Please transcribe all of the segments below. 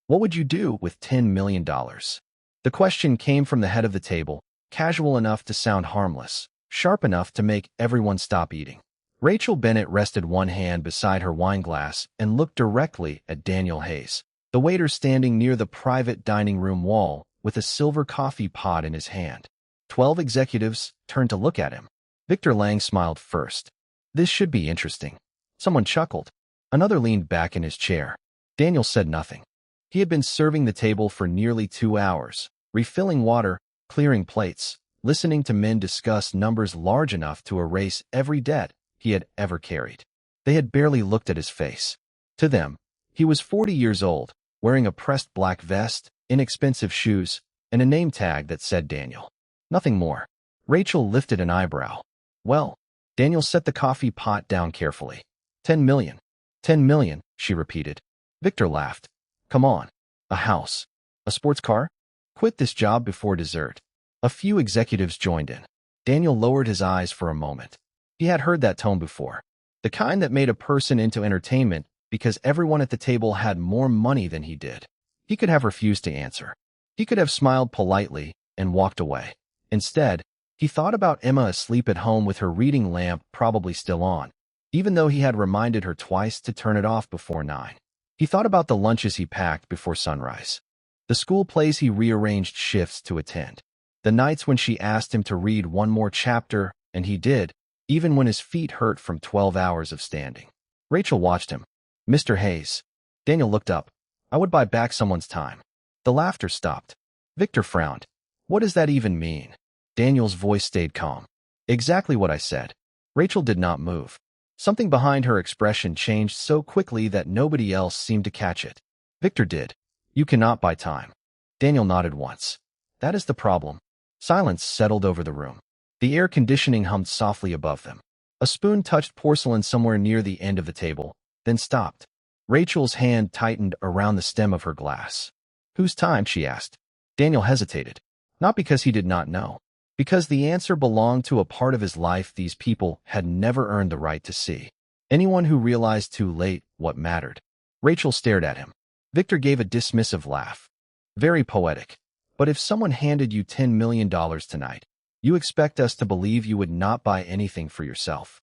What would you do with $10 million? The question came from the head of the table, casual enough to sound harmless, sharp enough to make everyone stop eating. Rachel Bennett rested one hand beside her wine glass and looked directly at Daniel Hayes, the waiter standing near the private dining room wall with a silver coffee pot in his hand. 12 executives turned to look at him. Victor Lang smiled first. This should be interesting. Someone chuckled. Another leaned back in his chair. Daniel said nothing. He had been serving the table for nearly 2 hours, refilling water, clearing plates, listening to men discuss numbers large enough to erase every debt he had ever carried. They had barely looked at his face. To them, he was 40 years old, wearing a pressed black vest, inexpensive shoes, and a name tag that said Daniel. Nothing more. Rachel lifted an eyebrow. Well, Daniel set the coffee pot down carefully. 10 million. 10 million, she repeated. Victor laughed. Come on. A house. A sports car? Quit this job before dessert. A few executives joined in. Daniel lowered his eyes for a moment. He had heard that tone before. The kind that made a person into entertainment because everyone at the table had more money than he did. He could have refused to answer. He could have smiled politely and walked away. Instead, he thought about Emma asleep at home with her reading lamp probably still on, even though he had reminded her twice to turn it off before 9. He thought about the lunches he packed before sunrise, the school plays he rearranged shifts to attend, the nights when she asked him to read one more chapter, and he did, even when his feet hurt from 12 hours of standing. Rachel watched him. Mr. Hayes. Daniel looked up. I would buy back someone's time. The laughter stopped. Victor frowned. What does that even mean? Daniel's voice stayed calm. Exactly what I said. Rachel did not move. Something behind her expression changed so quickly that nobody else seemed to catch it. Victor did. You cannot buy time. Daniel nodded once. That is the problem. Silence settled over the room. The air conditioning hummed softly above them. A spoon touched porcelain somewhere near the end of the table, then stopped. Rachel's hand tightened around the stem of her glass. Whose time? She asked. Daniel hesitated. Not because he did not know. Because the answer belonged to a part of his life these people had never earned the right to see. Anyone who realized too late what mattered. Rachel stared at him. Victor gave a dismissive laugh. Very poetic. But if someone handed you $10 million tonight, you expect us to believe you would not buy anything for yourself.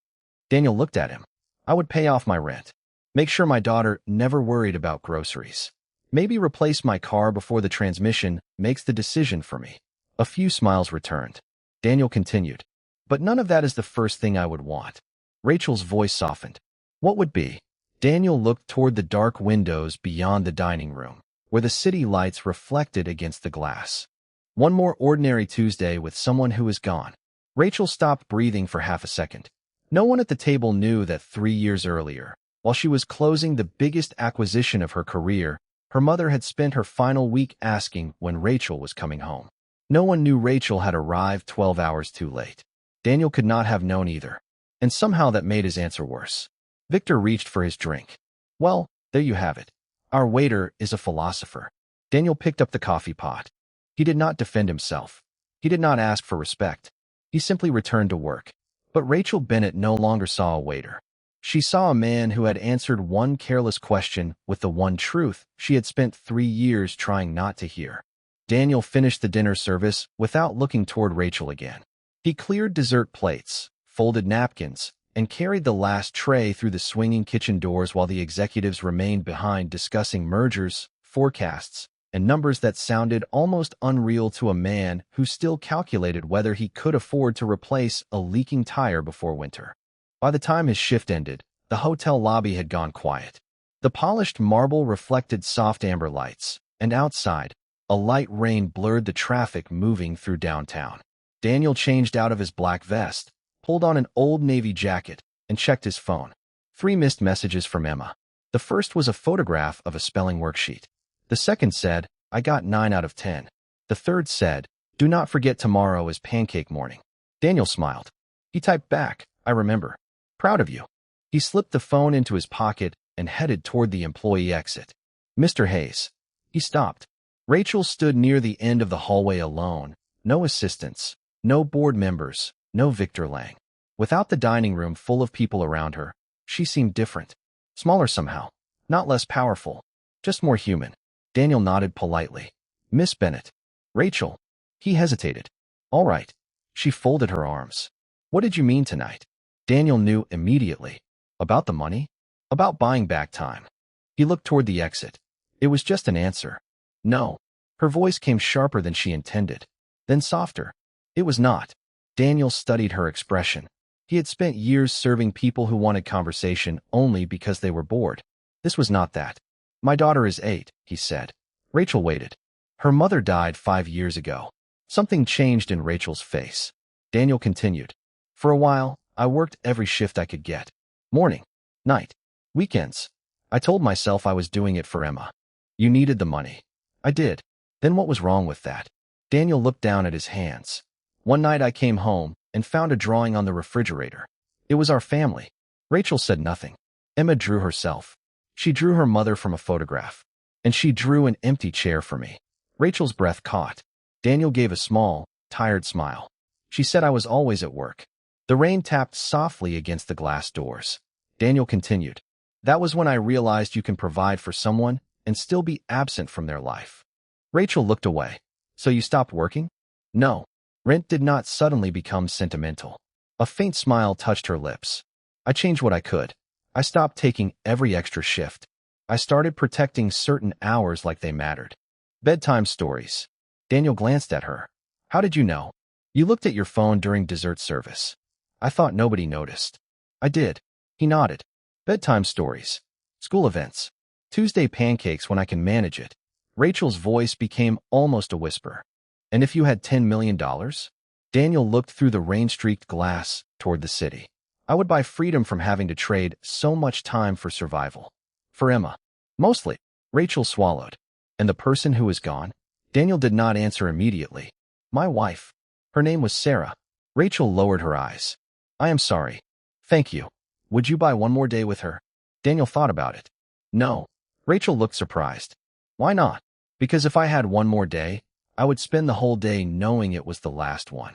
Daniel looked at him. I would pay off my rent. Make sure my daughter never worried about groceries. Maybe replace my car before the transmission makes the decision for me. A few smiles returned. Daniel continued. But none of that is the first thing I would want. Rachel's voice softened. What would be? Daniel looked toward the dark windows beyond the dining room, where the city lights reflected against the glass. One more ordinary Tuesday with someone who is gone. Rachel stopped breathing for half a second. No one at the table knew that 3 years earlier, while she was closing the biggest acquisition of her career, her mother had spent her final week asking when Rachel was coming home. No one knew Rachel had arrived 12 hours too late. Daniel could not have known either, and somehow that made his answer worse. Victor reached for his drink. Well, there you have it. Our waiter is a philosopher. Daniel picked up the coffee pot. He did not defend himself. He did not ask for respect. He simply returned to work. But Rachel Bennett no longer saw a waiter. She saw a man who had answered one careless question with the one truth she had spent 3 years trying not to hear. Daniel finished the dinner service without looking toward Rachel again. He cleared dessert plates, folded napkins, and carried the last tray through the swinging kitchen doors while the executives remained behind discussing mergers, forecasts, and numbers that sounded almost unreal to a man who still calculated whether he could afford to replace a leaking tire before winter. By the time his shift ended, the hotel lobby had gone quiet. The polished marble reflected soft amber lights, and outside, a light rain blurred the traffic moving through downtown. Daniel changed out of his black vest, pulled on an old navy jacket, and checked his phone. 3 missed messages from Emma. The first was a photograph of a spelling worksheet. The second said, I got 9 out of 10. The third said, do not forget tomorrow is pancake morning. Daniel smiled. He typed back, I remember. Proud of you. He slipped the phone into his pocket and headed toward the employee exit. Mr. Hayes. He stopped. Rachel stood near the end of the hallway alone. No assistants, no board members, no Victor Lang. Without the dining room full of people around her, she seemed different. Smaller somehow. Not less powerful. Just more human. Daniel nodded politely. Miss Bennett. Rachel. He hesitated. All right. She folded her arms. What did you mean tonight? Daniel knew immediately. About the money? About buying back time. He looked toward the exit. It was just an answer. No. Her voice came sharper than she intended. Then softer. It was not. Daniel studied her expression. He had spent years serving people who wanted conversation only because they were bored. This was not that. My daughter is 8, he said. Rachel waited. Her mother died 5 years ago. Something changed in Rachel's face. Daniel continued. For a while, I worked every shift I could get. Morning, night, weekends. I told myself I was doing it for Emma. You needed the money. I did. Then what was wrong with that? Daniel looked down at his hands. One night I came home and found a drawing on the refrigerator. It was our family. Rachel said nothing. Emma drew herself. She drew her mother from a photograph. And she drew an empty chair for me. Rachel's breath caught. Daniel gave a small, tired smile. She said I was always at work. The rain tapped softly against the glass doors. Daniel continued. That was when I realized you can provide for someone and still be absent from their life. Rachel looked away. So you stopped working? No. Rent did not suddenly become sentimental. A faint smile touched her lips. I changed what I could. I stopped taking every extra shift. I started protecting certain hours like they mattered. Bedtime stories. Daniel glanced at her. How did you know? You looked at your phone during dessert service. I thought nobody noticed. I did. He nodded. Bedtime stories. School events. Tuesday pancakes when I can manage it. Rachel's voice became almost a whisper. And if you had $10 million? Daniel looked through the rain-streaked glass toward the city. I would buy freedom from having to trade so much time for survival. For Emma. Mostly. Rachel swallowed. And the person who is gone? Daniel did not answer immediately. My wife. Her name was Sarah. Rachel lowered her eyes. I am sorry. Thank you. Would you buy one more day with her? Daniel thought about it. No. Rachel looked surprised. Why not? Because if I had one more day, I would spend the whole day knowing it was the last one.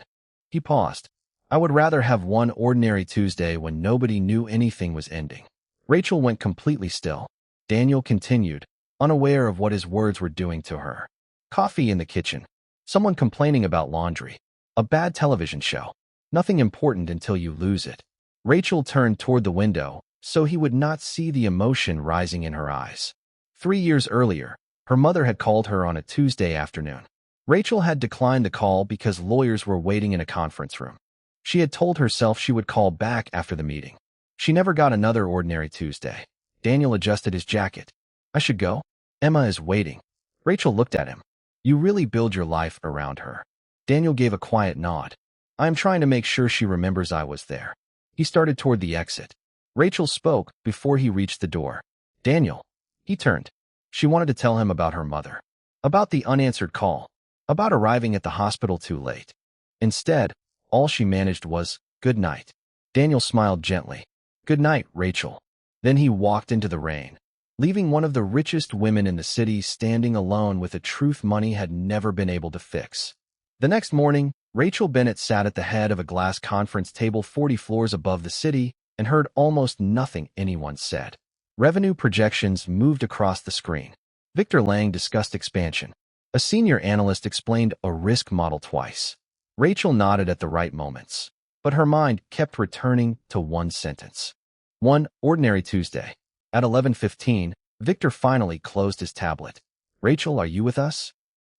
He paused. I would rather have one ordinary Tuesday when nobody knew anything was ending. Rachel went completely still. Daniel continued, unaware of what his words were doing to her. Coffee in the kitchen. Someone complaining about laundry. A bad television show. Nothing important until you lose it. Rachel turned toward the window so he would not see the emotion rising in her eyes. 3 years earlier, her mother had called her on a Tuesday afternoon. Rachel had declined the call because lawyers were waiting in a conference room. She had told herself she would call back after the meeting. She never got another ordinary Tuesday. Daniel adjusted his jacket. I should go? Emma is waiting. Rachel looked at him. You really build your life around her. Daniel gave a quiet nod. I am trying to make sure she remembers I was there. He started toward the exit. Rachel spoke before he reached the door. Daniel. He turned. She wanted to tell him about her mother. About the unanswered call. About arriving at the hospital too late. Instead, all she managed was, good night. Daniel smiled gently. Good night, Rachel. Then he walked into the rain, leaving one of the richest women in the city standing alone with a truth money had never been able to fix. The next morning, Rachel Bennett sat at the head of a glass conference table 40 floors above the city and heard almost nothing anyone said. Revenue projections moved across the screen. Victor Lang discussed expansion. A senior analyst explained a risk model twice. Rachel nodded at the right moments, but her mind kept returning to one sentence. One ordinary Tuesday. At 11:15, Victor finally closed his tablet. Rachel, are you with us?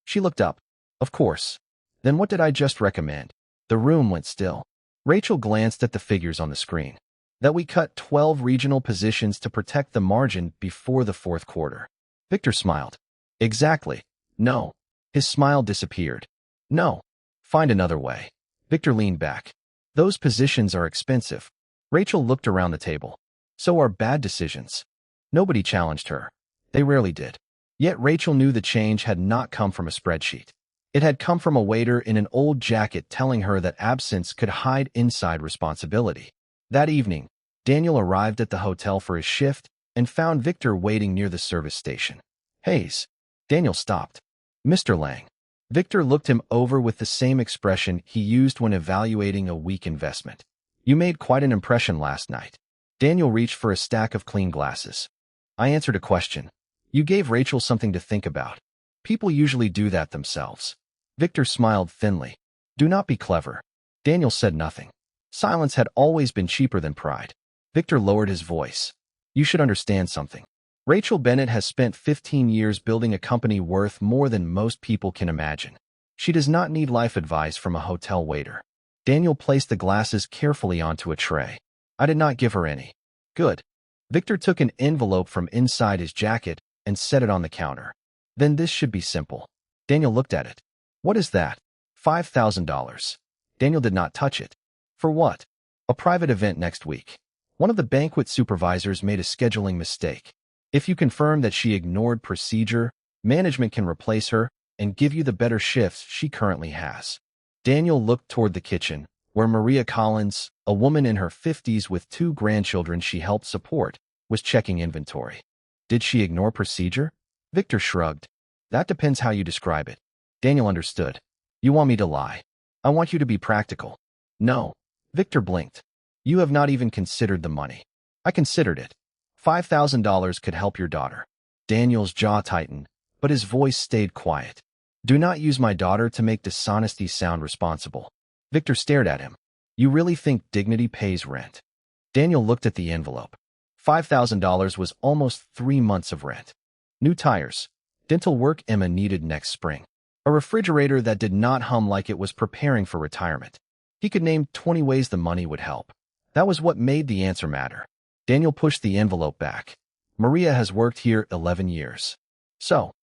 She looked up. Of course. Then what did I just recommend? The room went still. Rachel glanced at the figures on the screen. That we cut 12 regional positions to protect the margin before the fourth quarter. Victor smiled. Exactly. No. His smile disappeared. No. Find another way. Victor leaned back. Those positions are expensive. Rachel looked around the table. So are bad decisions. Nobody challenged her. They rarely did. Yet Rachel knew the change had not come from a spreadsheet. It had come from a waiter in an old jacket telling her that absence could hide inside responsibility. That evening, Daniel arrived at the hotel for his shift and found Victor waiting near the service station. Hayes. Daniel stopped. Mr. Lang. Victor looked him over with the same expression he used when evaluating a weak investment. You made quite an impression last night. Daniel reached for a stack of clean glasses. I answered a question. You gave Rachel something to think about. People usually do that themselves. Victor smiled thinly. Do not be clever. Daniel said nothing. Silence had always been cheaper than pride. Victor lowered his voice. You should understand something. Rachel Bennett has spent 15 years building a company worth more than most people can imagine. She does not need life advice from a hotel waiter. Daniel placed the glasses carefully onto a tray. I did not give her any. Good. Victor took an envelope from inside his jacket and set it on the counter. Then this should be simple. Daniel looked at it. What is that? $5,000. Daniel did not touch it. For what? A private event next week. One of the banquet supervisors made a scheduling mistake. If you confirm that she ignored procedure, management can replace her and give you the better shifts she currently has. Daniel looked toward the kitchen, where Maria Collins, a woman in her 50s with 2 grandchildren she helped support, was checking inventory. Did she ignore procedure? Victor shrugged. That depends how you describe it. Daniel understood. You want me to lie. I want you to be practical. No. Victor blinked. You have not even considered the money. I considered it. $5,000 could help your daughter. Daniel's jaw tightened, but his voice stayed quiet. Do not use my daughter to make dishonesty sound responsible. Victor stared at him. You really think dignity pays rent? Daniel looked at the envelope. $5,000 was almost 3 months of rent. New tires. Dental work Emma needed next spring. A refrigerator that did not hum like it was preparing for retirement. He could name 20 ways the money would help. That was what made the answer matter. Daniel pushed the envelope back. Maria has worked here 11 years. So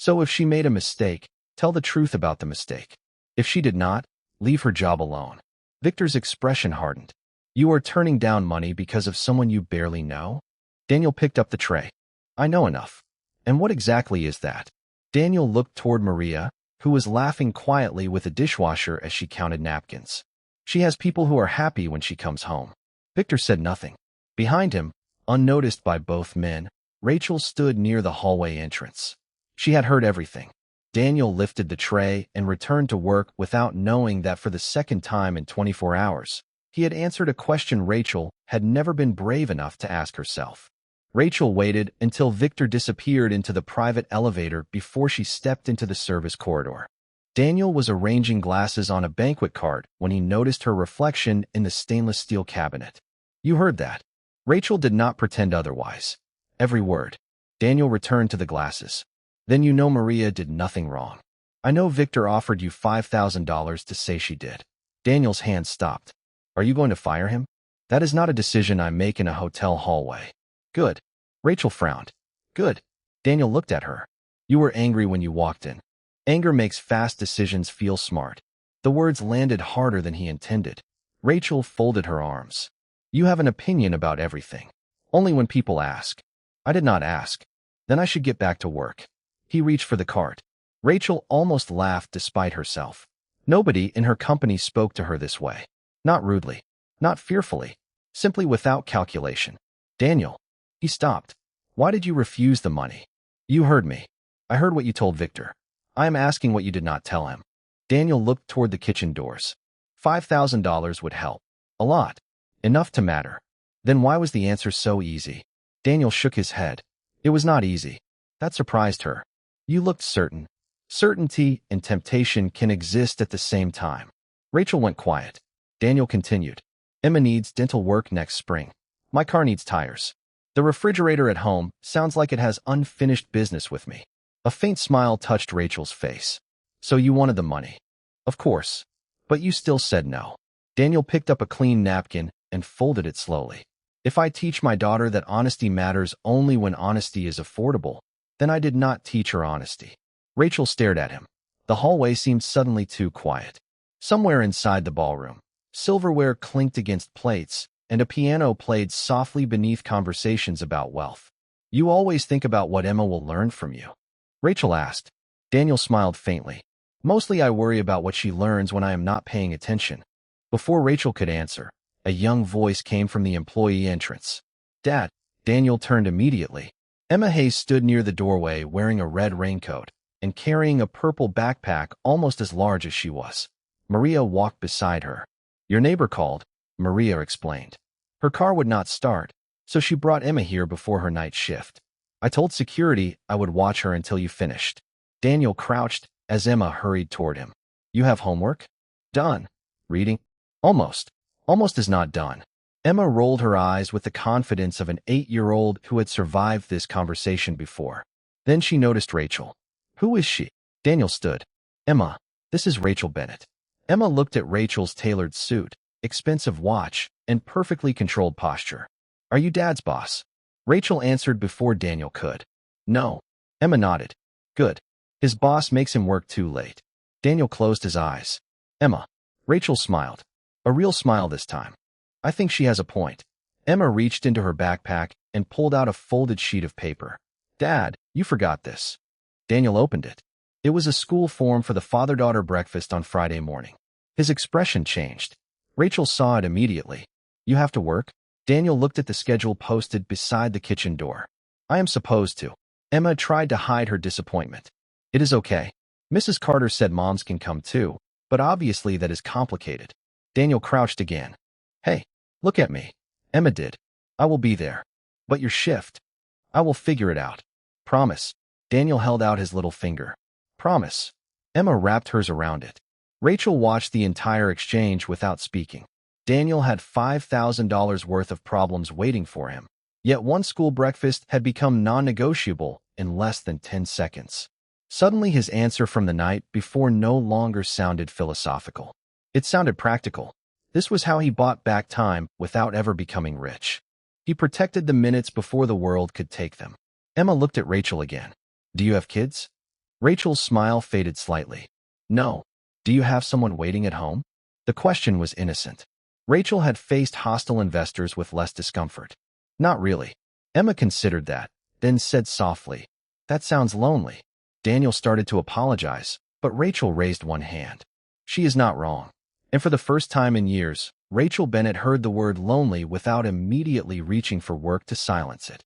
if she made a mistake, tell the truth about the mistake. If she did not, leave her job alone. Victor's expression hardened. You are turning down money because of someone you barely know? Daniel picked up the tray. I know enough. And what exactly is that? Daniel looked toward Maria, who was laughing quietly with a dishwasher as she counted napkins. She has people who are happy when she comes home. Victor said nothing. Behind him, unnoticed by both men, Rachel stood near the hallway entrance. She had heard everything. Daniel lifted the tray and returned to work without knowing that for the second time in 24 hours, he had answered a question Rachel had never been brave enough to ask herself. Rachel waited until Victor disappeared into the private elevator before she stepped into the service corridor. Daniel was arranging glasses on a banquet cart when he noticed her reflection in the stainless steel cabinet. You heard that. Rachel did not pretend otherwise. Every word. Daniel returned to the glasses. Then you know Maria did nothing wrong. I know Victor offered you $5,000 to say she did. Daniel's hand stopped. Are you going to fire him? That is not a decision I make in a hotel hallway. Good. Rachel frowned. Good. Daniel looked at her. You were angry when you walked in. Anger makes fast decisions feel smart. The words landed harder than he intended. Rachel folded her arms. You have an opinion about everything. Only when people ask. I did not ask. Then I should get back to work. He reached for the cart. Rachel almost laughed despite herself. Nobody in her company spoke to her this way. Not rudely. Not fearfully. Simply without calculation. Daniel. He stopped. Why did you refuse the money? You heard me. I heard what you told Victor. I am asking what you did not tell him. Daniel looked toward the kitchen doors. $5,000 would help. A lot. Enough to matter. Then why was the answer so easy? Daniel shook his head. It was not easy. That surprised her. You looked certain. Certainty and temptation can exist at the same time. Rachel went quiet. Daniel continued. Emma needs dental work next spring. My car needs tires. The refrigerator at home sounds like it has unfinished business with me. A faint smile touched Rachel's face. So you wanted the money. Of course. But you still said no. Daniel picked up a clean napkin and folded it slowly. If I teach my daughter that honesty matters only when honesty is affordable, then I did not teach her honesty. Rachel stared at him. The hallway seemed suddenly too quiet. Somewhere inside the ballroom, silverware clinked against plates, and a piano played softly beneath conversations about wealth. You always think about what Emma will learn from you? Rachel asked. Daniel smiled faintly. Mostly I worry about what she learns when I am not paying attention. Before Rachel could answer, a young voice came from the employee entrance. Dad. Daniel turned immediately. Emma Hayes stood near the doorway wearing a red raincoat and carrying a purple backpack almost as large as she was. Maria walked beside her. Your neighbor called, Maria explained. Her car would not start, so she brought Emma here before her night shift. I told security I would watch her until you finished. Daniel crouched as Emma hurried toward him. You have homework? Done. Reading? Almost. Almost is not done. Emma rolled her eyes with the confidence of an 8-year-old who had survived this conversation before. Then she noticed Rachel. Who is she? Daniel stood. Emma, this is Rachel Bennett. Emma looked at Rachel's tailored suit, expensive watch, and perfectly controlled posture. Are you Dad's boss? Rachel answered before Daniel could. No. Emma nodded. Good. His boss makes him work too late. Daniel closed his eyes. Emma. Rachel smiled. A real smile this time. I think she has a point. Emma reached into her backpack and pulled out a folded sheet of paper. Dad, you forgot this. Daniel opened it. It was a school form for the father-daughter breakfast on Friday morning. His expression changed. Rachel saw it immediately. You have to work? Daniel looked at the schedule posted beside the kitchen door. I am supposed to. Emma tried to hide her disappointment. It is okay. Mrs. Carter said moms can come too, but obviously that is complicated. Daniel crouched again. Hey, look at me. Emma did. I will be there. But your shift. I will figure it out. Promise. Daniel held out his little finger. Promise. Emma wrapped hers around it. Rachel watched the entire exchange without speaking. Daniel had $5,000 worth of problems waiting for him. Yet one school breakfast had become non-negotiable in less than 10 seconds. Suddenly his answer from the night before no longer sounded philosophical. It sounded practical. This was how he bought back time without ever becoming rich. He protected the minutes before the world could take them. Emma looked at Rachel again. Do you have kids? Rachel's smile faded slightly. No. Do you have someone waiting at home? The question was innocent. Rachel had faced hostile investors with less discomfort. Not really. Emma considered that, then said softly, that sounds lonely. Daniel started to apologize, but Rachel raised one hand. She is not wrong. And for the first time in years, Rachel Bennett heard the word lonely without immediately reaching for work to silence it.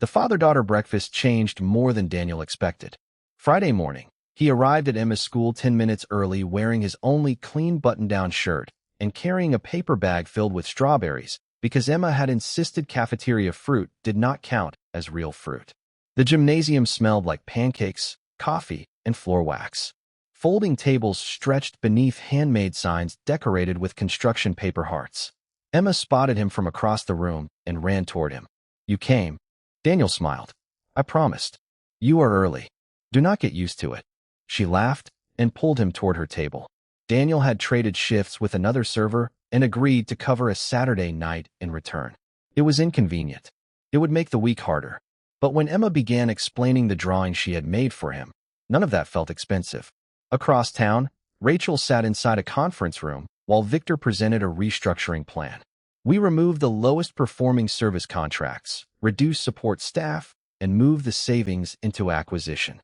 The father-daughter breakfast changed more than Daniel expected. Friday morning, he arrived at Emma's school 10 minutes early wearing his only clean button-down shirt and carrying a paper bag filled with strawberries because Emma had insisted cafeteria fruit did not count as real fruit. The gymnasium smelled like pancakes, coffee, and floor wax. Folding tables stretched beneath handmade signs decorated with construction paper hearts. Emma spotted him from across the room and ran toward him. You came. Daniel smiled. I promised. You are early. Do not get used to it. She laughed and pulled him toward her table. Daniel had traded shifts with another server and agreed to cover a Saturday night in return. It was inconvenient. It would make the week harder. But when Emma began explaining the drawing she had made for him, none of that felt expensive. Across town, Rachel sat inside a conference room while Victor presented a restructuring plan. We removed the lowest performing service contracts, reduced support staff, and moved the savings into acquisition.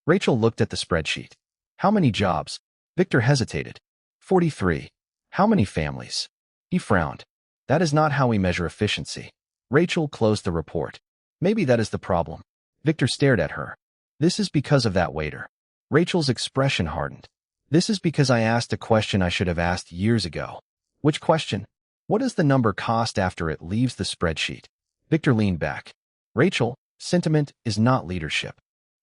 Rachel looked at the spreadsheet. How many jobs? Victor hesitated. 43. How many families? He frowned. That is not how we measure efficiency. Rachel closed the report. Maybe that is the problem. Victor stared at her. This is because of that waiter. Rachel's expression hardened. This is because I asked a question I should have asked years ago. Which question? What does the number cost after it leaves the spreadsheet? Victor leaned back. Rachel, sentiment is not leadership.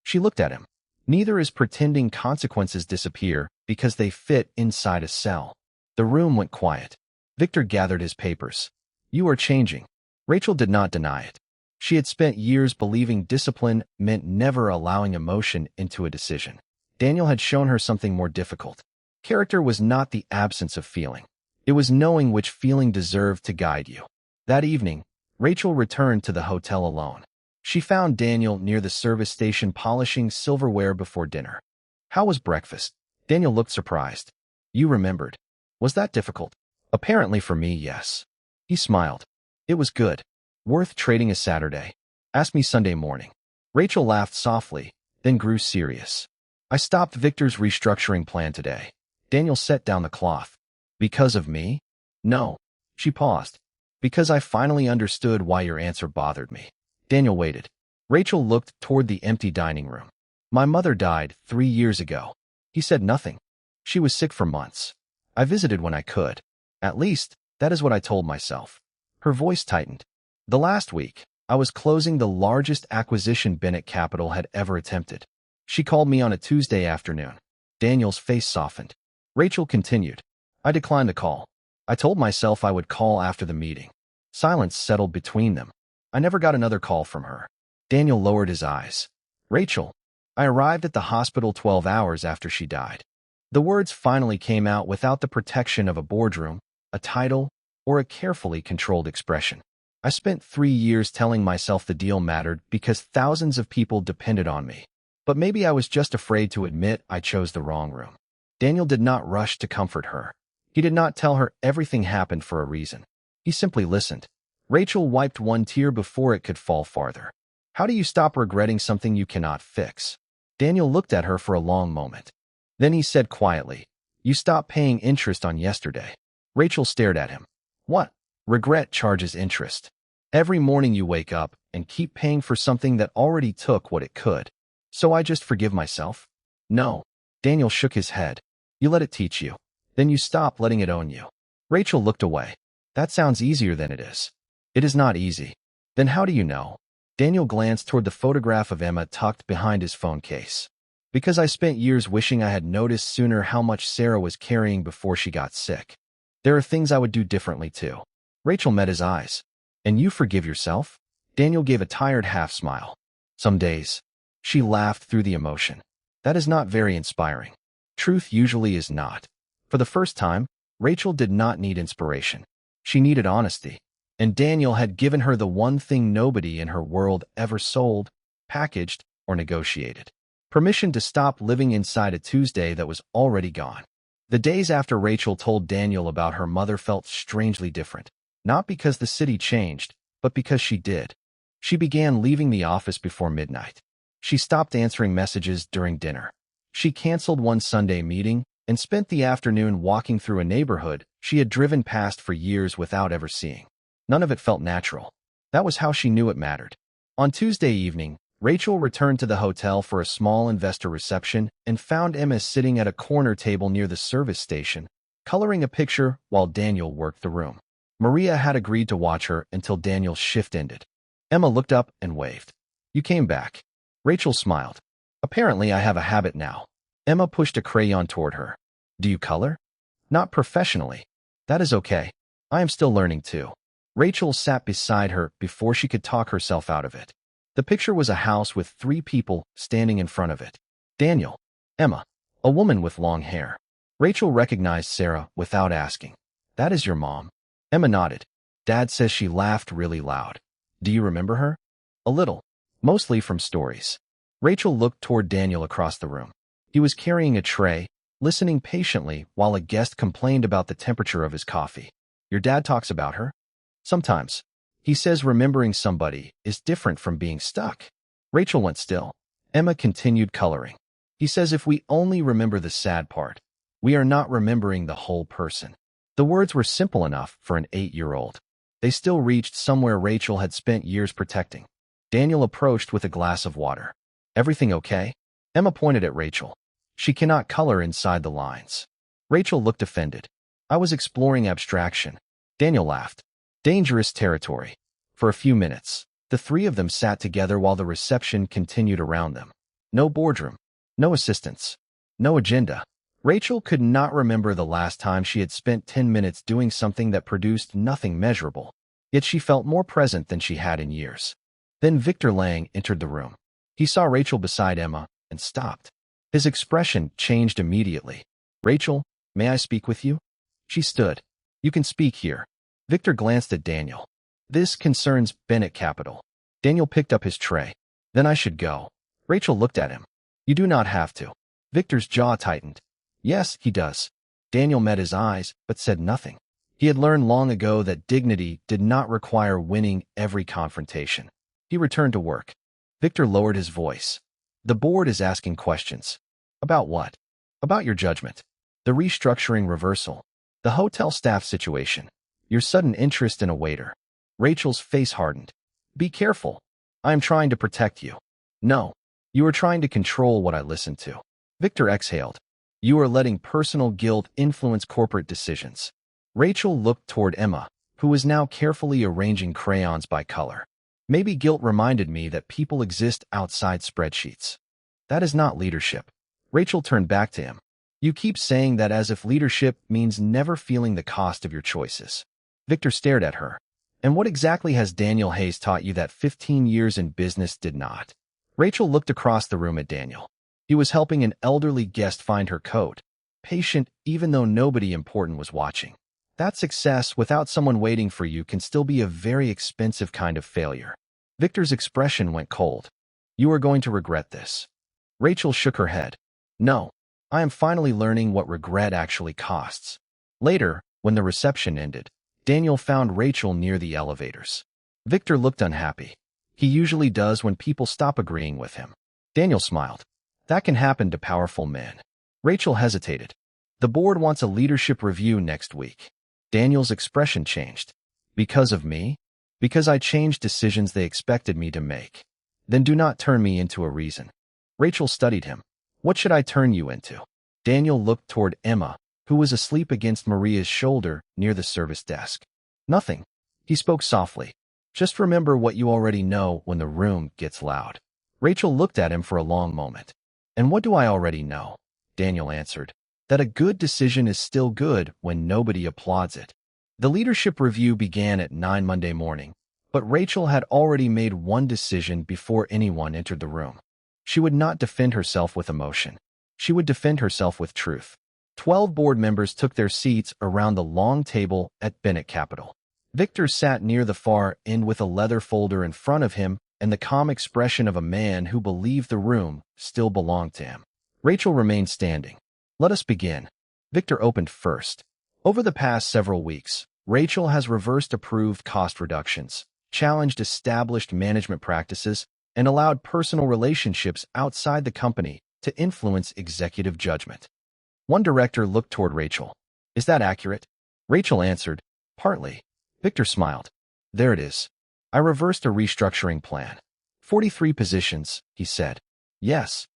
She looked at him. Neither is pretending consequences disappear because they fit inside a cell. The room went quiet. Victor gathered his papers. You are changing. Rachel did not deny it. She had spent years believing discipline meant never allowing emotion into a decision. Daniel had shown her something more difficult. Character was not the absence of feeling. It was knowing which feeling deserved to guide you. That evening, Rachel returned to the hotel alone. She found Daniel near the service station polishing silverware before dinner. How was breakfast? Daniel looked surprised. You remembered. Was that difficult? Apparently for me, yes. He smiled. It was good. Worth trading a Saturday. Ask me Sunday morning. Rachel laughed softly, then grew serious. I stopped Victor's restructuring plan today. Daniel set down the cloth. Because of me? No. She paused. Because I finally understood why your answer bothered me. Daniel waited. Rachel looked toward the empty dining room. My mother died 3 years ago. He said nothing. She was sick for months. I visited when I could. At least, that is what I told myself. Her voice tightened. The last week, I was closing the largest acquisition Bennett Capital had ever attempted. She called me on a Tuesday afternoon. Daniel's face softened. Rachel continued. I declined the call. I told myself I would call after the meeting. Silence settled between them. I never got another call from her. Daniel lowered his eyes. Rachel, I arrived at the hospital 12 hours after she died. The words finally came out without the protection of a boardroom, a title, or a carefully controlled expression. I spent 3 years telling myself the deal mattered because thousands of people depended on me. But maybe I was just afraid to admit I chose the wrong room. Daniel did not rush to comfort her. He did not tell her everything happened for a reason. He simply listened. Rachel wiped one tear before it could fall farther. How do you stop regretting something you cannot fix? Daniel looked at her for a long moment. Then he said quietly, You stopped paying interest on yesterday. Rachel stared at him. What? Regret charges interest. Every morning you wake up and keep paying for something that already took what it could. So I just forgive myself? No. Daniel shook his head. You let it teach you. Then you stop letting it own you. Rachel looked away. That sounds easier than it is. It is not easy. Then how do you know? Daniel glanced toward the photograph of Emma tucked behind his phone case. Because I spent years wishing I had noticed sooner how much Sarah was carrying before she got sick. There are things I would do differently too. Rachel met his eyes. And you forgive yourself? Daniel gave a tired half-smile. Some days. She laughed through the emotion. That is not very inspiring. Truth usually is not. For the first time, Rachel did not need inspiration. She needed honesty. And Daniel had given her the one thing nobody in her world ever sold, packaged, or negotiated. Permission to stop living inside a Tuesday that was already gone. The days after Rachel told Daniel about her mother felt strangely different. Not because the city changed, but because she did. She began leaving the office before midnight. She stopped answering messages during dinner. She canceled one Sunday meeting and spent the afternoon walking through a neighborhood she had driven past for years without ever seeing. None of it felt natural. That was how she knew it mattered. On Tuesday evening, Rachel returned to the hotel for a small investor reception and found Emma sitting at a corner table near the service station, coloring a picture while Daniel worked the room. Maria had agreed to watch her until Daniel's shift ended. Emma looked up and waved. You came back. Rachel smiled. Apparently I have a habit now. Emma pushed a crayon toward her. Do you color? Not professionally. That is okay. I am still learning too. Rachel sat beside her before she could talk herself out of it. The picture was a house with 3 people standing in front of it. Daniel, Emma, a woman with long hair. Rachel recognized Sarah without asking. That is your mom. Emma nodded. Dad says she laughed really loud. Do you remember her? A little. Mostly from stories. Rachel looked toward Daniel across the room. He was carrying a tray, listening patiently while a guest complained about the temperature of his coffee. Your dad talks about her? Sometimes. He says remembering somebody is different from being stuck. Rachel went still. Emma continued coloring. He says if we only remember the sad part, we are not remembering the whole person. The words were simple enough for an 8-year-old. They still reached somewhere Rachel had spent years protecting. Daniel approached with a glass of water. Everything okay? Emma pointed at Rachel. She cannot color inside the lines. Rachel looked offended. I was exploring abstraction. Daniel laughed. Dangerous territory. For a few minutes, the 3 of them sat together while the reception continued around them. No boardroom. No assistants. No agenda. Rachel could not remember the last time she had spent 10 minutes doing something that produced nothing measurable. Yet she felt more present than she had in years. Then Victor Lang entered the room. He saw Rachel beside Emma and stopped. His expression changed immediately. Rachel, may I speak with you? She stood. You can speak here. Victor glanced at Daniel. This concerns Bennett Capital. Daniel picked up his tray. Then I should go. Rachel looked at him. You do not have to. Victor's jaw tightened. Yes, he does. Daniel met his eyes, but said nothing. He had learned long ago that dignity did not require winning every confrontation. He returned to work. Victor lowered his voice. The board is asking questions. About what? About your judgment. The restructuring reversal. The hotel staff situation. Your sudden interest in a waiter. Rachel's face hardened. Be careful. I am trying to protect you. No. You are trying to control what I listen to. Victor exhaled. You are letting personal guilt influence corporate decisions. Rachel looked toward Emma, who was now carefully arranging crayons by color. Maybe guilt reminded me that people exist outside spreadsheets. That is not leadership. Rachel turned back to him. You keep saying that as if leadership means never feeling the cost of your choices. Victor stared at her. And what exactly has Daniel Hayes taught you that 15 years in business did not? Rachel looked across the room at Daniel. He was helping an elderly guest find her coat, patient even though nobody important was watching. That success without someone waiting for you can still be a very expensive kind of failure. Victor's expression went cold. You are going to regret this. Rachel shook her head. No, I am finally learning what regret actually costs. Later, when the reception ended, Daniel found Rachel near the elevators. Victor looked unhappy. He usually does when people stop agreeing with him. Daniel smiled. That can happen to powerful men. Rachel hesitated. The board wants a leadership review next week. Daniel's expression changed. Because of me? Because I changed decisions they expected me to make. Then do not turn me into a reason. Rachel studied him. What should I turn you into? Daniel looked toward Emma, who was asleep against Maria's shoulder near the service desk. Nothing. He spoke softly. Just remember what you already know when the room gets loud. Rachel looked at him for a long moment. And what do I already know? Daniel answered. That a good decision is still good when nobody applauds it. The leadership review began at 9 Monday morning, but Rachel had already made one decision before anyone entered the room. She would not defend herself with emotion. She would defend herself with truth. 12 board members took their seats around the long table at Bennett Capital. Victor sat near the far end with a leather folder in front of him and the calm expression of a man who believed the room still belonged to him. Rachel remained standing. Let us begin. Victor opened first. Over the past several weeks, Rachel has reversed approved cost reductions, challenged established management practices, and allowed personal relationships outside the company to influence executive judgment. One director looked toward Rachel. Is that accurate? Rachel answered, partly. Victor smiled. There it is. I reversed a restructuring plan. 43 positions, he said. Yes.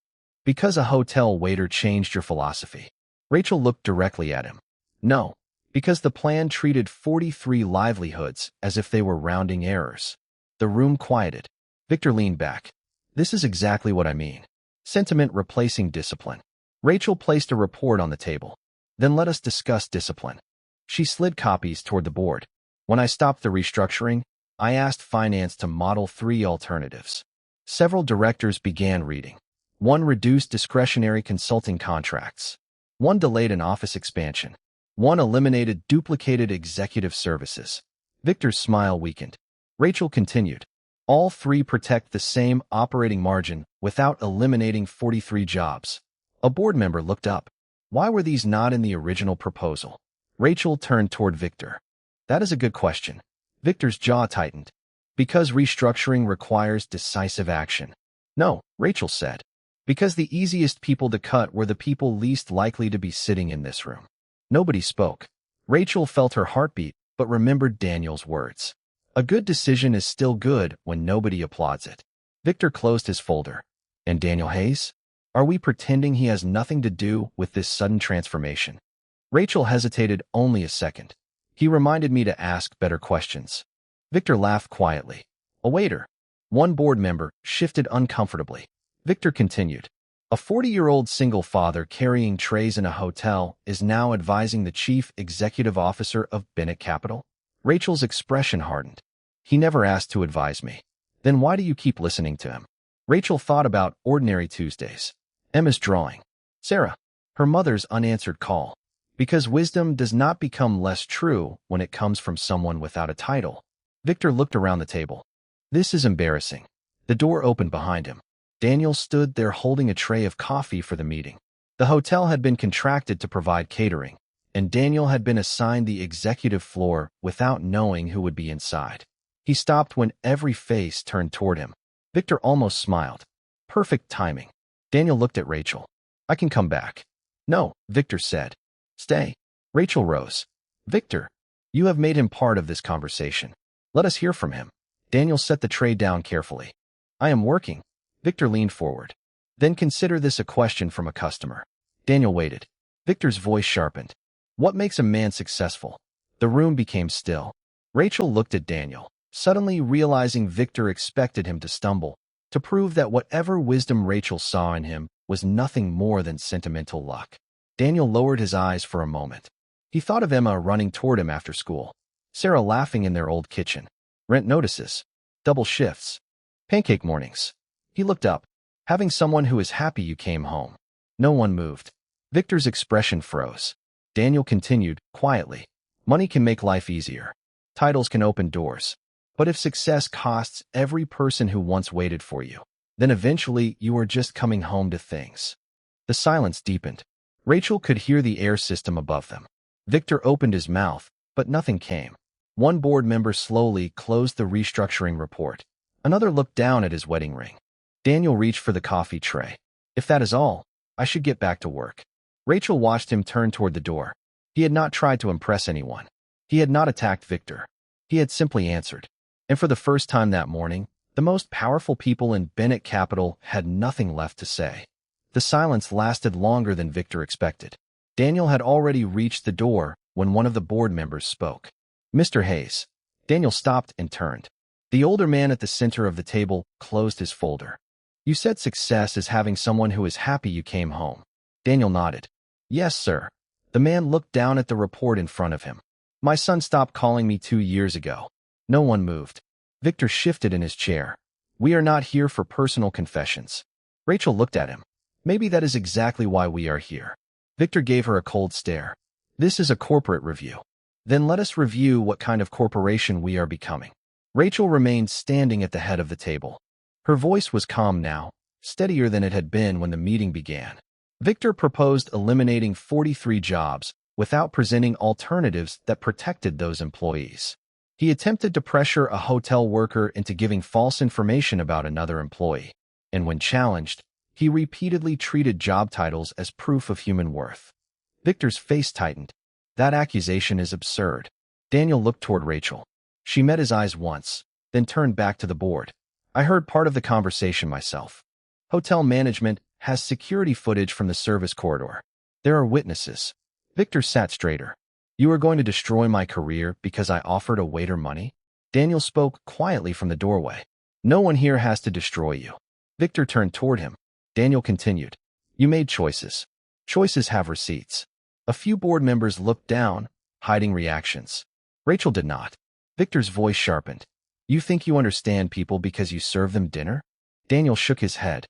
Because a hotel waiter changed your philosophy. Rachel looked directly at him. No, because the plan treated 43 livelihoods as if they were rounding errors. The room quieted. Victor leaned back. This is exactly what I mean. Sentiment replacing discipline. Rachel placed a report on the table. Then let us discuss discipline. She slid copies toward the board. When I stopped the restructuring, I asked finance to model 3 alternatives. Several directors began reading. One reduced discretionary consulting contracts. One delayed an office expansion. One eliminated duplicated executive services. Victor's smile weakened. Rachel continued. All 3 protect the same operating margin without eliminating 43 jobs. A board member looked up. Why were these not in the original proposal? Rachel turned toward Victor. That is a good question. Victor's jaw tightened. Because restructuring requires decisive action. No, Rachel said. Because the easiest people to cut were the people least likely to be sitting in this room. Nobody spoke. Rachel felt her heartbeat, but remembered Daniel's words. A good decision is still good when nobody applauds it. Victor closed his folder. And Daniel Hayes? Are we pretending he has nothing to do with this sudden transformation? Rachel hesitated only a second. He reminded me to ask better questions. Victor laughed quietly. A waiter. One board member shifted uncomfortably. Victor continued. A 40-year-old single father carrying trays in a hotel is now advising the chief executive officer of Bennett Capital? Rachel's expression hardened. He never asked to advise me. Then why do you keep listening to him? Rachel thought about ordinary Tuesdays. Emma's drawing. Sarah. Her mother's unanswered call. Because wisdom does not become less true when it comes from someone without a title. Victor looked around the table. This is embarrassing. The door opened behind him. Daniel stood there holding a tray of coffee for the meeting. The hotel had been contracted to provide catering, and Daniel had been assigned the executive floor without knowing who would be inside. He stopped when every face turned toward him. Victor almost smiled. Perfect timing. Daniel looked at Rachel. I can come back. No, Victor said. Stay. Rachel rose. Victor, you have made him part of this conversation. Let us hear from him. Daniel set the tray down carefully. I am working. Victor leaned forward. Then consider this a question from a customer. Daniel waited. Victor's voice sharpened. What makes a man successful? The room became still. Rachel looked at Daniel. suddenly realizing Victor expected him to stumble, to prove that whatever wisdom Rachel saw in him was nothing more than sentimental luck. Daniel lowered his eyes for a moment. He thought of Emma running toward him after school, Sarah laughing in their old kitchen, rent notices, double shifts, pancake mornings. He looked up, having someone who is happy you came home. No one moved. Victor's expression froze. Daniel continued, quietly. Money can make life easier. Titles can open doors. But if success costs every person who once waited for you, then eventually you are just coming home to things. The silence deepened. Rachel could hear the air system above them. Victor opened his mouth, but nothing came. One board member slowly closed the restructuring report. Another looked down at his wedding ring. Daniel reached for the coffee tray. If that is all, I should get back to work. Rachel watched him turn toward the door. He had not tried to impress anyone. He had not attacked Victor. He had simply answered. And for the first time that morning, the most powerful people in Bennett Capital had nothing left to say. The silence lasted longer than Victor expected. Daniel had already reached the door when one of the board members spoke. Mr. Hayes. Daniel stopped and turned. The older man at the center of the table closed his folder. You said success is having someone who is happy you came home. Daniel nodded. Yes, sir. The man looked down at the report in front of him. My son stopped calling me 2 years ago. No one moved. Victor shifted in his chair. We are not here for personal confessions. Rachel looked at him. Maybe that is exactly why we are here. Victor gave her a cold stare. This is a corporate review. Then let us review what kind of corporation we are becoming. Rachel remained standing at the head of the table. Her voice was calm now, steadier than it had been when the meeting began. Victor proposed eliminating 43 jobs without presenting alternatives that protected those employees. He attempted to pressure a hotel worker into giving false information about another employee, and when challenged, he repeatedly treated job titles as proof of human worth. Victor's face tightened. That accusation is absurd. Daniel looked toward Rachel. She met his eyes once, then turned back to the board. I heard part of the conversation myself. Hotel management has security footage from the service corridor. There are witnesses. Victor sat straighter. You are going to destroy my career because I offered a waiter money? Daniel spoke quietly from the doorway. No one here has to destroy you. Victor turned toward him. Daniel continued. You made choices. Choices have receipts. A few board members looked down, hiding reactions. Rachel did not. Victor's voice sharpened. You think you understand people because you serve them dinner? Daniel shook his head.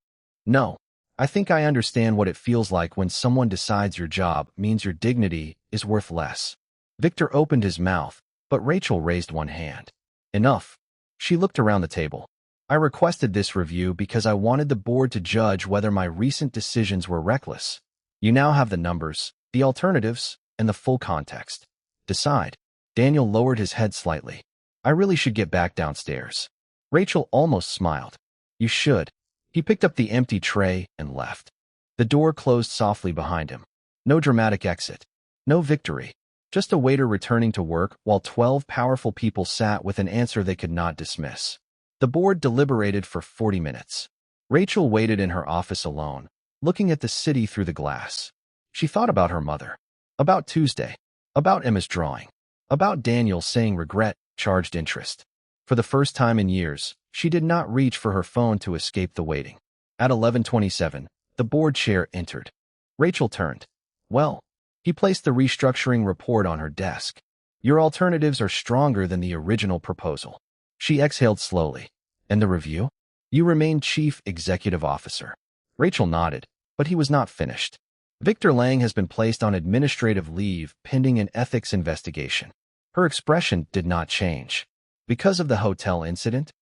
No. I think I understand what it feels like when someone decides your job means your dignity is worth less. Victor opened his mouth, but Rachel raised one hand. Enough. She looked around the table. I requested this review because I wanted the board to judge whether my recent decisions were reckless. You now have the numbers, the alternatives, and the full context. Decide. Daniel lowered his head slightly. I really should get back downstairs. Rachel almost smiled. You should. He picked up the empty tray and left. The door closed softly behind him. No dramatic exit. No victory. Just a waiter returning to work while 12 powerful people sat with an answer they could not dismiss. The board deliberated for 40 minutes. Rachel waited in her office alone, looking at the city through the glass. She thought about her mother, about Tuesday, about Emma's drawing, about Daniel saying regret charged interest. For the first time in years, she did not reach for her phone to escape the waiting. At 11:27, the board chair entered. Rachel turned. Well, he placed the restructuring report on her desk. Your alternatives are stronger than the original proposal. She exhaled slowly. And the review? You remain chief executive officer. Rachel nodded, but he was not finished. Victor Lang has been placed on administrative leave pending an ethics investigation. Her expression did not change. Because of the hotel incident?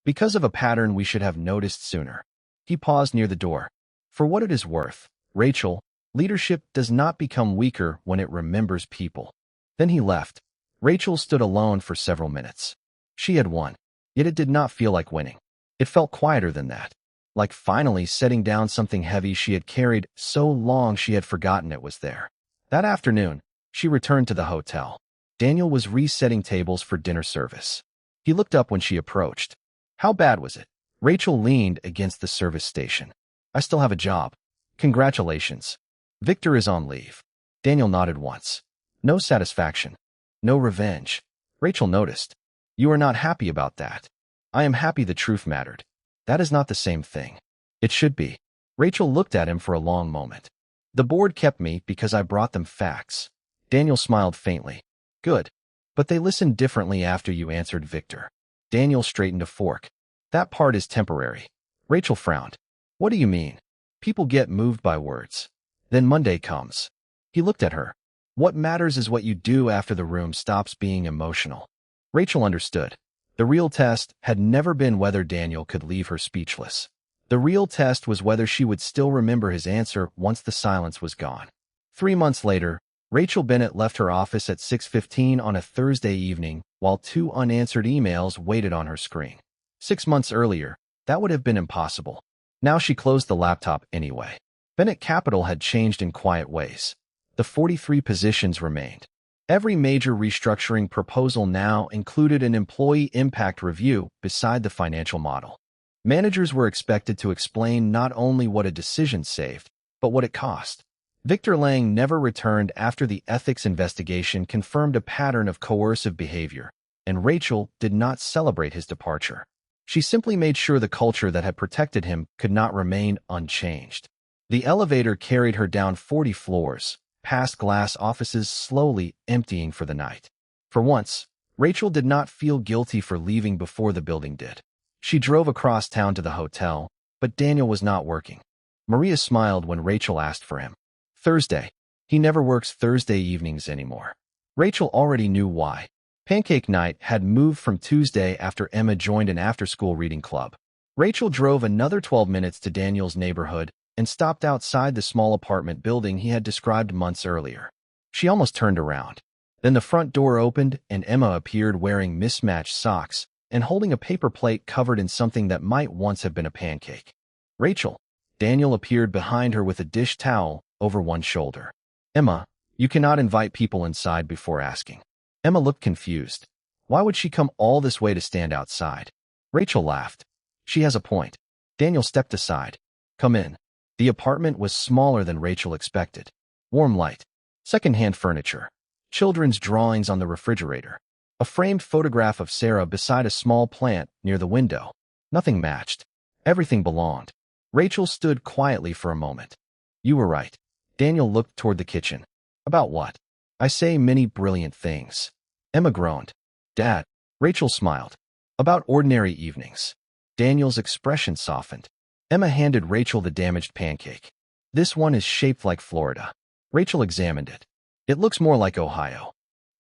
Because of a pattern we should have noticed sooner. He paused near the door. For what it is worth, Rachel, leadership does not become weaker when it remembers people. Then he left. Rachel stood alone for several minutes. She had won, yet it did not feel like winning. It felt quieter than that, like finally setting down something heavy she had carried so long she had forgotten it was there. That afternoon, she returned to the hotel. Daniel was resetting tables for dinner service. He looked up when she approached. How bad was it? Rachel leaned against the service station. I still have a job. Congratulations. Victor is on leave. Daniel nodded once. No satisfaction. No revenge. Rachel noticed. You are not happy about that. I am happy the truth mattered. That is not the same thing. It should be. Rachel looked at him for a long moment. The board kept me because I brought them facts. Daniel smiled faintly. Good. But they listened differently after you answered Victor. Daniel straightened a fork. That part is temporary. Rachel frowned. What do you mean? People get moved by words. Then Monday comes. He looked at her. What matters is what you do after the room stops being emotional. Rachel understood. The real test had never been whether Daniel could leave her speechless. The real test was whether she would still remember his answer once the silence was gone. 3 months later, Rachel Bennett left her office at 6:15 on a Thursday evening while 2 unanswered emails waited on her screen. 6 months earlier, that would have been impossible. Now she closed the laptop anyway. Bennett Capital had changed in quiet ways. The 43 positions remained. Every major restructuring proposal now included an employee impact review beside the financial model. Managers were expected to explain not only what a decision saved, but what it cost. Victor Lang never returned after the ethics investigation confirmed a pattern of coercive behavior, and Rachel did not celebrate his departure. She simply made sure the culture that had protected him could not remain unchanged. The elevator carried her down 40 floors, past glass offices slowly emptying for the night. For once, Rachel did not feel guilty for leaving before the building did. She drove across town to the hotel, but Daniel was not working. Maria smiled when Rachel asked for him. Thursday. He never works Thursday evenings anymore. Rachel already knew why. Pancake night had moved from Tuesday after Emma joined an after-school reading club. Rachel drove another 12 minutes to Daniel's neighborhood and stopped outside the small apartment building he had described months earlier. She almost turned around. Then the front door opened and Emma appeared wearing mismatched socks and holding a paper plate covered in something that might once have been a pancake. Rachel. Daniel appeared behind her with a dish towel over one shoulder. Emma, you cannot invite people inside before asking. Emma looked confused. Why would she come all this way to stand outside? Rachel laughed. She has a point. Daniel stepped aside. Come in. The apartment was smaller than Rachel expected. Warm light. Second-hand furniture. Children's drawings on the refrigerator. A framed photograph of Sarah beside a small plant near the window. Nothing matched. Everything belonged. Rachel stood quietly for a moment. You were right. Daniel looked toward the kitchen. About what? I say many brilliant things. Emma groaned. Dad. Rachel smiled. About ordinary evenings. Daniel's expression softened. Emma handed Rachel the damaged pancake. This one is shaped like Florida. Rachel examined it. It looks more like Ohio.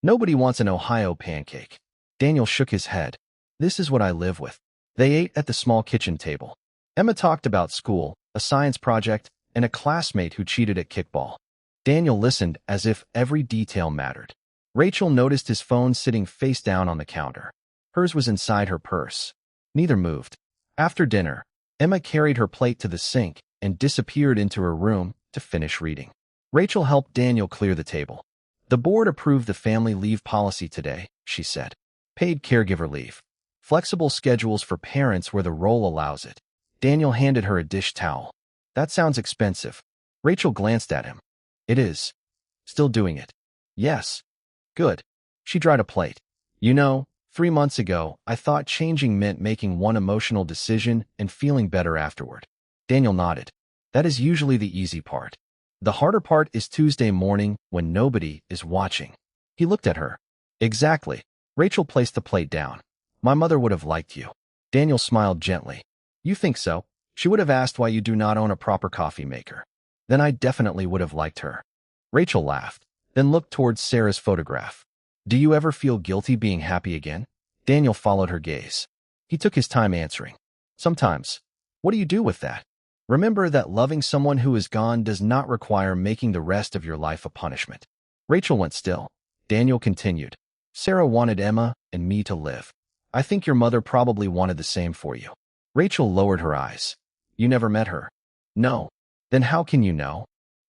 Nobody wants an Ohio pancake. Daniel shook his head. This is what I live with. They ate at the small kitchen table. Emma talked about school, a science project, and a classmate who cheated at kickball. Daniel listened as if every detail mattered. Rachel noticed his phone sitting face down on the counter. Hers was inside her purse. Neither moved. After dinner, Emma carried her plate to the sink and disappeared into her room to finish reading. Rachel helped Daniel clear the table. The board approved the family leave policy today, she said. Paid caregiver leave. Flexible schedules for parents where the role allows it. Daniel handed her a dish towel. That sounds expensive. Rachel glanced at him. It is. Still doing it. Yes. Good. She dried a plate. You know, 3 months ago, I thought changing meant making one emotional decision and feeling better afterward. Daniel nodded. That is usually the easy part. The harder part is Tuesday morning when nobody is watching. He looked at her. Exactly. Rachel placed the plate down. My mother would have liked you. Daniel smiled gently. You think so? She would have asked why you do not own a proper coffee maker. Then I definitely would have liked her. Rachel laughed, then looked towards Sarah's photograph. Do you ever feel guilty being happy again? Daniel followed her gaze. He took his time answering. Sometimes. What do you do with that? Remember that loving someone who is gone does not require making the rest of your life a punishment. Rachel went still. Daniel continued. Sarah wanted Emma and me to live. I think your mother probably wanted the same for you. Rachel lowered her eyes. You never met her? No. Then how can you know?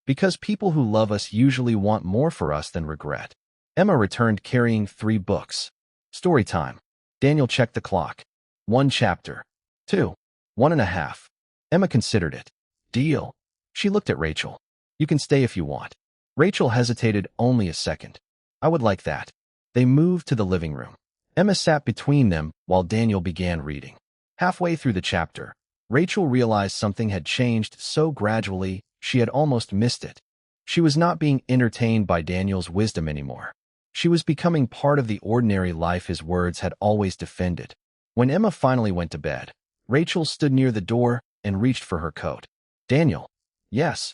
Because people who love us usually want more for us than regret. Emma returned carrying 3 books. Story time. Daniel checked the clock. 1 chapter. 2. 1.5. Emma considered it. Deal. She looked at Rachel. You can stay if you want. Rachel hesitated only a second. I would like that. They moved to the living room. Emma sat between them while Daniel began reading. Halfway through the chapter, Rachel realized something had changed so gradually she had almost missed it. She was not being entertained by Daniel's wisdom anymore. She was becoming part of the ordinary life his words had always defended. When Emma finally went to bed, Rachel stood near the door and reached for her coat. Daniel. Yes.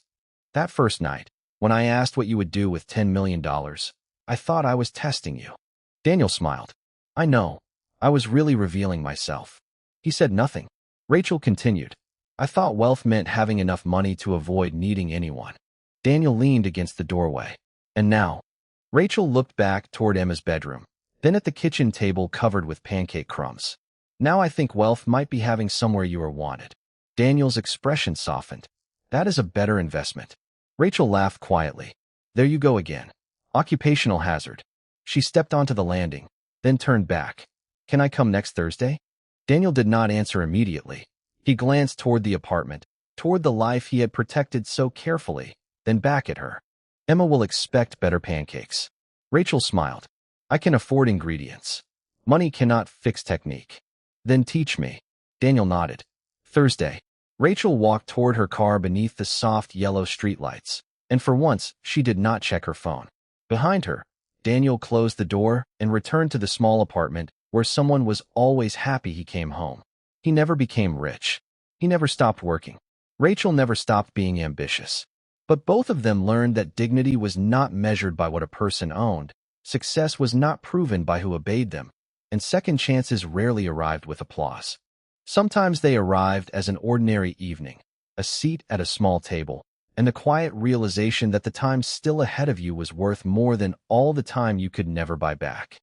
That first night, when I asked what you would do with $10 million, I thought I was testing you. Daniel smiled. I know. I was really revealing myself. He said nothing. Rachel continued. I thought wealth meant having enough money to avoid needing anyone. Daniel leaned against the doorway. And now? Rachel looked back toward Emma's bedroom, then at the kitchen table covered with pancake crumbs. Now I think wealth might be having somewhere you are wanted. Daniel's expression softened. That is a better investment. Rachel laughed quietly. There you go again. Occupational hazard. She stepped onto the landing, then turned back. Can I come next Thursday? Daniel did not answer immediately. He glanced toward the apartment, toward the life he had protected so carefully, then back at her. Emma will expect better pancakes. Rachel smiled. I can afford ingredients. Money cannot fix technique. Then teach me. Daniel nodded. Thursday. Rachel walked toward her car beneath the soft yellow streetlights, and for once she did not check her phone. Behind her, Daniel closed the door and returned to the small apartment where someone was always happy he came home. He never became rich. He never stopped working. Rachel never stopped being ambitious. But both of them learned that dignity was not measured by what a person owned, success was not proven by who obeyed them, and second chances rarely arrived with applause. Sometimes they arrived as an ordinary evening, a seat at a small table, and the quiet realization that the time still ahead of you was worth more than all the time you could never buy back.